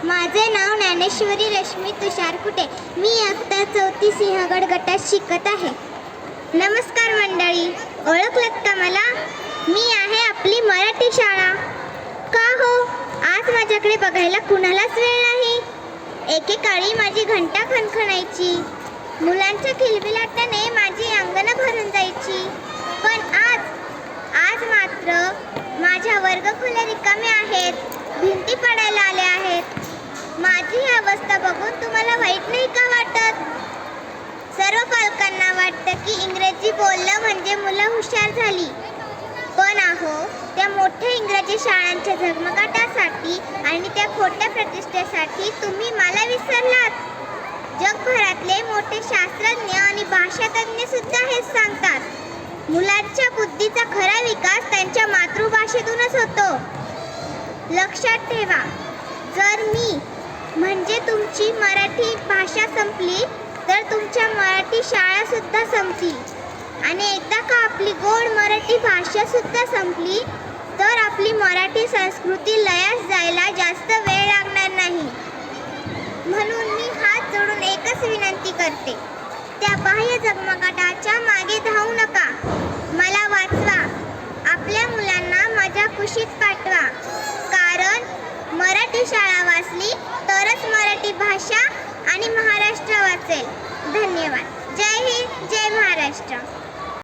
माझे नाव ज्ञानेश्वरी रश्मी तुषार कुटे. मी इयत्ता 4थी सिंहगड गटात शिकत आहे. नमस्कार मंडळी, ओळखलत का मला? मी आहे आपली मराठी शाळा. का हो, आज माझ्याकडे बघायला कुणालाच वेळ नाही. एकेकाळी माझी घंटा खणखणायची, मुलांच्या किलबिलाटाने माझी अंगणं भरून जायची. पण आज मात्र माझ्या वर्गखोल्या रिकाम्या आहेत, भिंती पडायला आल्या आहेत. माझी ही अवस्था बघून तुम्हाला वाईट नाही का वाटत? सर्व पालकांना वाटतं की इंग्रजी बोललं म्हणजे मुलं हुशार झाली. पण अहो, त्या मोठ्या इंग्रजी शाळांच्या झगमगाटासाठी आणि त्या खोट्या प्रतिष्ठेसाठी तुम्ही मला विसरलात. जगभरातले मोठे शास्त्रज्ञ आणि भाषातज्ञ सुद्धा हेच सांगतात. मुलांच्या बुद्धीचा खरा विकास त्यांच्या मातृभाषेतूनच होतो. लक्षात ठेवा, जर मी म्हणजे तुमची मराठी भाषा संपली तर तुमच्या मराठी शाळा सुद्धा संपली. आणि एकदा का आपली गोड मराठी भाषा सुद्धा संपली तर आपली मराठी संस्कृती लयास जायला जास्त वेळ लागणार नाही. म्हणून मी हात जोडून एकच विनंती करते, त्या बाह्य झगमगाटाच्या मागे धावू नका. मला वाचवा, आपल्या मुलांना माझ्या कुशीत पाठवा. कारण मराठी शाळा वाचली तरच मराठी भाषा आणि महाराष्ट्र वाचेल. धन्यवाद. जय हिंद, जय महाराष्ट्र.